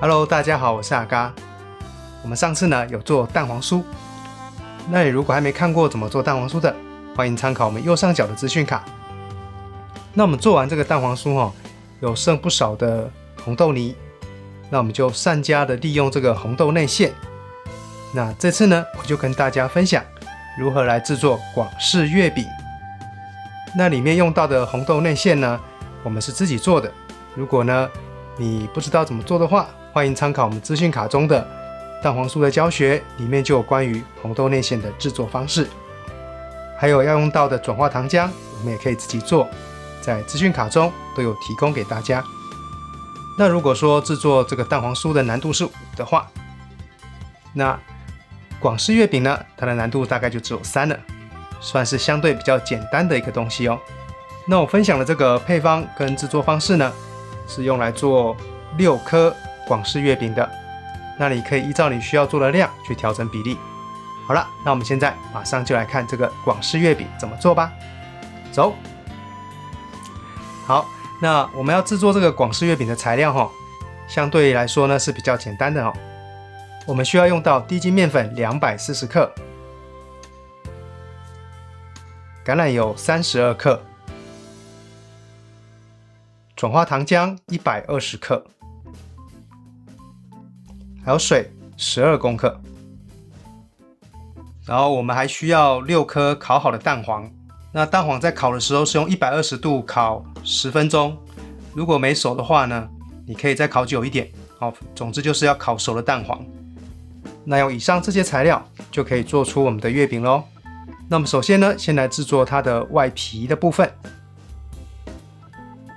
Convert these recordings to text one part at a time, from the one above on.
Hello， 大家好，我是阿嘎。我们上次呢有做蛋黄酥，那你如果还没看过怎么做蛋黄酥的，欢迎参考我们右上角的资讯卡。那我们做完这个蛋黄酥有剩不少的红豆泥，那我们就善加的利用这个红豆内馅。那这次呢，我就跟大家分享如何来制作广式月饼。那里面用到的红豆内馅呢，我们是自己做的。如果呢你不知道怎么做的话，欢迎参考我们资讯卡中的蛋黄酥的教学，里面就有关于红豆内馅的制作方式，还有要用到的转化糖浆，我们也可以自己做，在资讯卡中都有提供给大家。那如果说制作这个蛋黄酥的难度是5的话，那广式月饼呢，它的难度大概就只有3了，算是相对比较简单的一个东西哦。那我分享的这个配方跟制作方式呢，是用来做6颗广式月饼的，那你可以依照你需要做的量去调整比例。好了，那我们现在马上就来看这个广式月饼怎么做吧。走。好，那我们要制作这个广式月饼的材料相对来说呢是比较简单的我们需要用到低筋面粉240克，橄榄油32克，转化糖浆120克，还有水12公克。然后我们还需要6颗烤好的蛋黄。那蛋黄在烤的时候是用120度烤10分钟，如果没熟的话呢，你可以再烤久一点。总之就是要烤熟的蛋黄。那用以上这些材料就可以做出我们的月饼咯。那么首先呢，先来制作它的外皮的部分。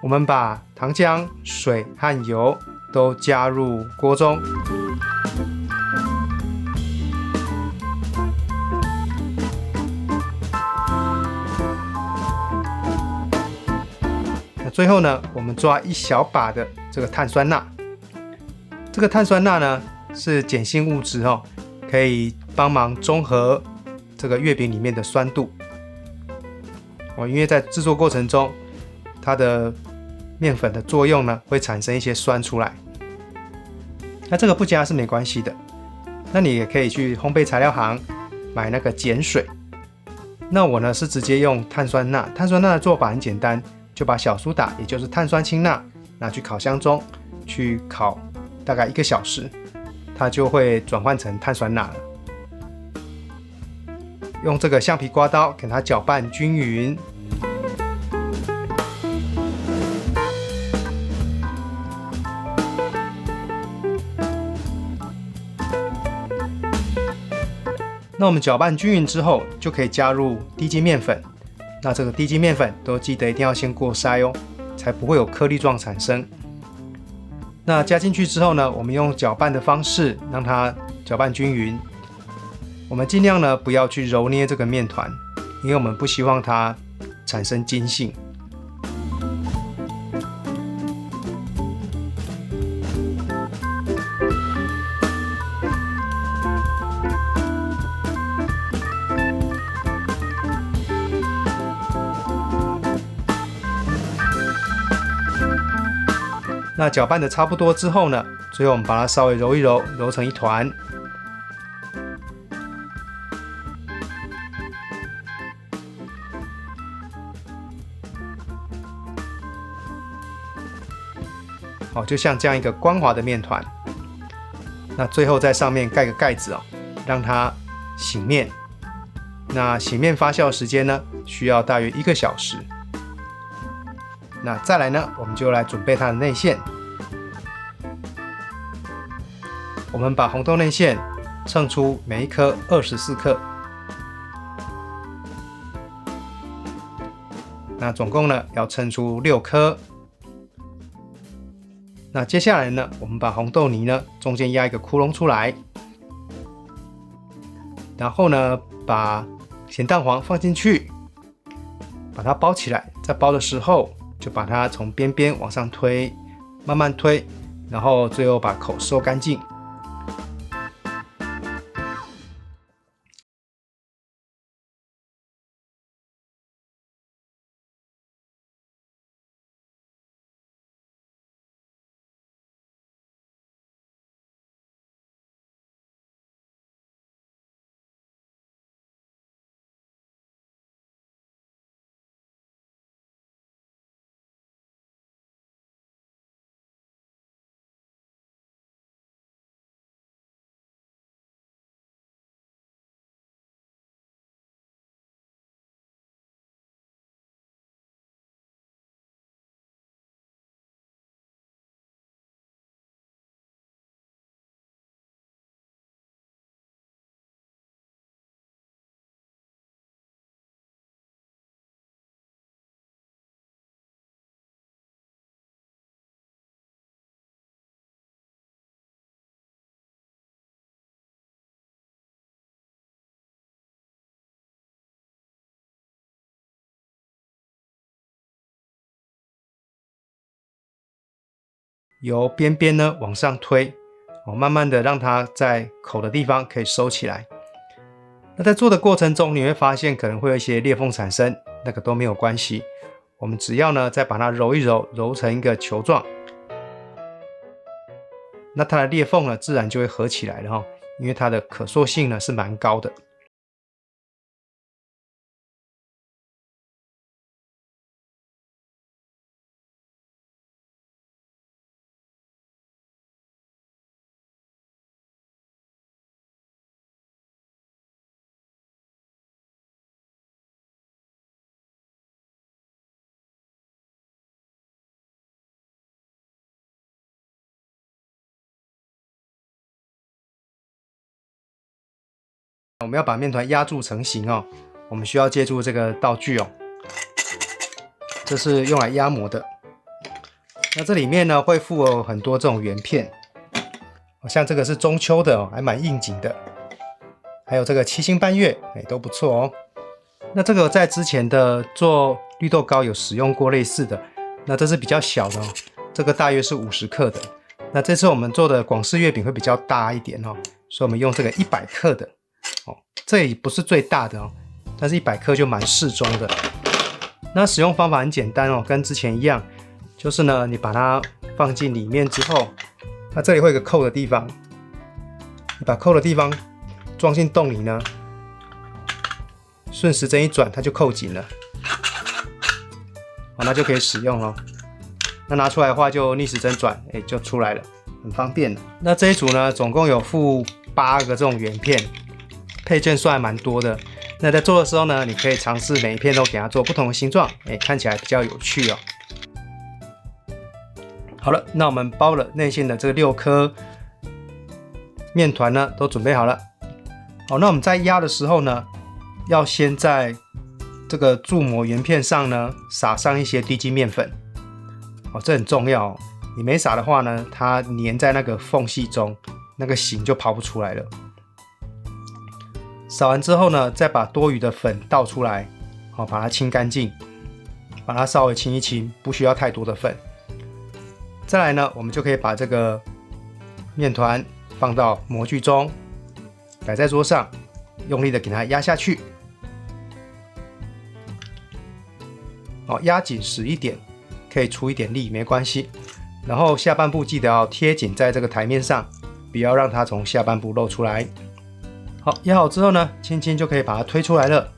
我们把糖浆、水和油都加入锅中，那最后呢，我们抓1小把的这个碳酸钠。这个碳酸钠呢是碱性物质可以帮忙中和这个月饼里面的酸度因为在制作过程中，它的面粉的作用呢会产生一些酸出来。那这个不加是没关系的，那你也可以去烘焙材料行买那个碱水。那我呢是直接用碳酸钠。碳酸钠的做法很简单，就把小苏打，也就是碳酸氢钠，拿去烤箱中去烤大概1个小时，它就会转换成碳酸钠了。用这个橡皮刮刀给它搅拌均匀。那我们搅拌均匀之后，就可以加入低筋面粉。那这个低筋面粉都记得一定要先过筛才不会有颗粒状产生。那加进去之后呢，我们用搅拌的方式让它搅拌均匀。我们尽量呢不要去揉捏这个面团，因为我们不希望它产生筋性。那搅拌的差不多之后呢，最后我们把它稍微揉一揉，揉成一团。就像这样一个光滑的面团。那最后在上面盖个盖子让它醒面。那醒面发酵时间呢，需要大约1个小时。那再来呢，我们就来准备它的内馅。我们把红豆内馅称出每一颗24克。那总共呢要称出6颗。那接下来呢，我们把红豆泥呢中间压一个窟窿出来，然后呢把咸蛋黄放进去，把它包起来。在包的时候就把它从边边往上推，慢慢推，然后最后把口收干净。由边边呢往上推，慢慢的让它在口的地方可以收起来。那在做的过程中，你会发现可能会有一些裂缝产生，那个都没有关系。我们只要呢再把它揉一揉，揉成一个球状，那它的裂缝呢自然就会合起来了因为它的可塑性呢是蛮高的。我们要把面团压铸成型我们需要借助这个道具这是用来压模的。那这里面呢会附有很多这种圆片，像这个是中秋的还蛮应景的，还有这个七星半月都不错那这个在之前的做绿豆糕有使用过类似的，那这是比较小的这个大约是50克的。那这次我们做的广式月饼会比较大一点所以我们用这个100克的这也不是最大的但是100克就蛮适中的。那使用方法很简单跟之前一样，就是呢你把它放进里面之后，那这里会有个扣的地方，你把扣的地方装进洞里呢，顺时针一转它就扣紧了那就可以使用咯。那拿出来的话就逆时针转就出来了，很方便的。那这一组呢总共有附8个这种圆片，配件算还蛮多的。那在做的时候呢，你可以尝试每一片都给它做不同的形状，看起来比较有趣好了，那我们包了内馅的这个6颗面团呢，都准备好了。好，那我们在压的时候呢，要先在这个铸模圆片上呢，撒上一些低筋面粉。这很重要你没撒的话呢，它粘在那个缝隙中，那个形就跑不出来了。撒完之后呢，再把多余的粉倒出来，把它清干净，把它稍微清一清，不需要太多的粉。再来呢，我们就可以把这个面团放到模具中，摆在桌上，用力的给它压下去。压紧实一点，可以出一点力没关系。然后下半部记得要贴紧在这个台面上，不要让它从下半部露出来。好，压好之后呢，轻轻就可以把它推出来了。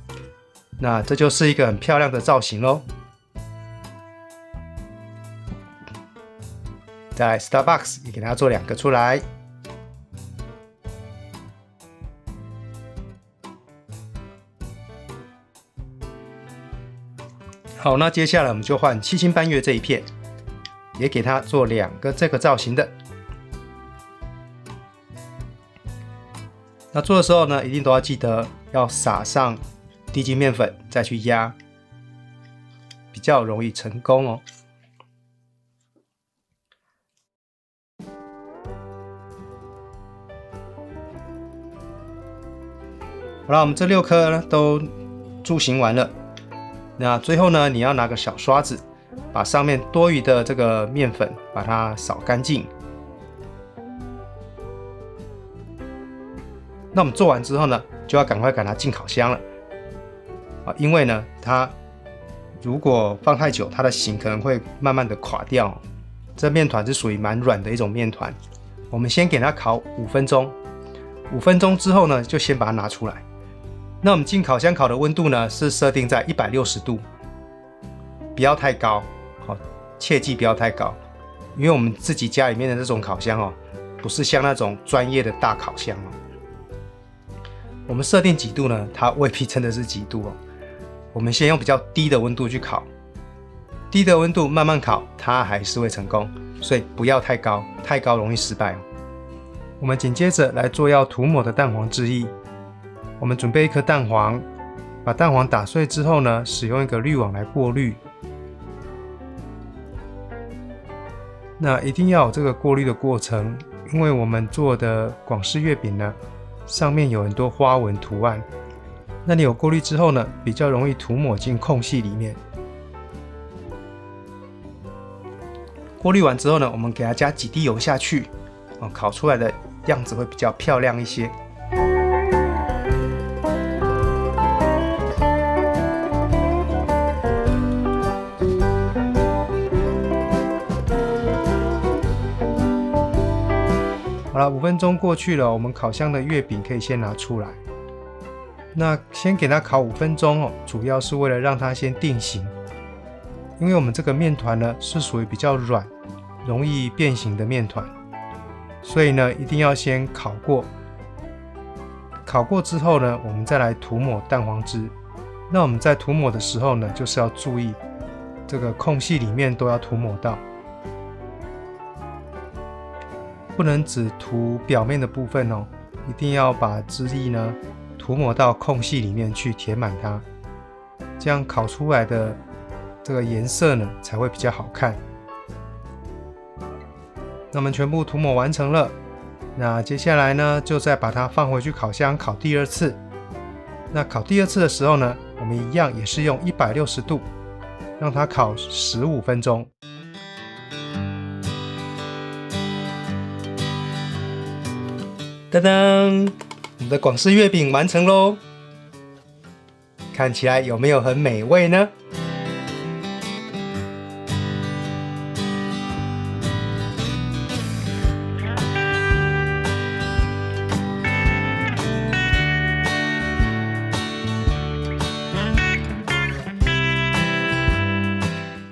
那这就是一个很漂亮的造型咯。再来 Starbucks 也给它做2个出来。好，那接下来我们就换七星半月这一片，也给它做2个这个造型的。那做的时候呢，一定都要记得要撒上低筋面粉，再去压，比较容易成功好了，我们这6颗呢都铸型完了。那最后呢，你要拿个小刷子，把上面多余的这个面粉把它扫干净。那我们做完之后呢，就要赶快给它进烤箱了因为呢，它如果放太久，它的形可能会慢慢的垮掉这面团是属于蛮软的一种面团，我们先给它烤5分钟。5分钟之后呢，就先把它拿出来。那我们进烤箱烤的温度呢，是设定在160度，不要太高，切记不要太高，因为我们自己家里面的这种烤箱不是像那种专业的大烤箱我们设定几度呢？它未必真的是几度我们先用比较低的温度去烤，低的温度慢慢烤，它还是会成功，所以不要太高，太高容易失败我们紧接着来做要涂抹的蛋黄汁液。我们准备1颗蛋黄，把蛋黄打碎之后呢，使用一个滤网来过滤。那一定要有这个过滤的过程，因为我们做的广式月饼呢，上面有很多花纹图案，那你有过滤之后呢，比较容易涂抹进空隙里面。过滤完之后呢，我们给它加几滴油下去，烤出来的样子会比较漂亮一些。好了，5分钟过去了，我们烤箱的月饼可以先拿出来。那先给它烤5分钟主要是为了让它先定型。因为我们这个面团呢是属于比较软、容易变形的面团，所以呢一定要先烤过。烤过之后呢，我们再来涂抹蛋黄汁。那我们在涂抹的时候呢，就是要注意这个空隙里面都要涂抹到，不能只涂表面的部分一定要把汁液呢涂抹到空隙里面去填满它，这样烤出来的这个颜色呢才会比较好看。那我们全部涂抹完成了，那接下来呢就再把它放回去烤箱烤第2次。那烤第2次的时候呢，我们一样也是用160度让它烤15分钟。噔噔，我们的广式月饼完成咯，看起来有没有很美味呢？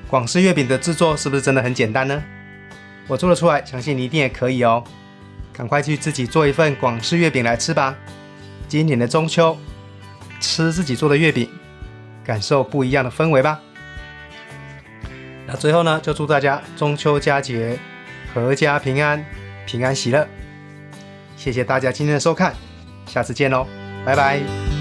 广式月饼的制作是不是真的很简单呢？我做得出来，相信你一定也可以哦。赶快去自己做一份广式月饼来吃吧！今年的中秋，吃自己做的月饼，感受不一样的氛围吧。那最后呢，就祝大家中秋佳节阖家平安，平安喜乐。谢谢大家今天的收看，下次见喽，拜拜。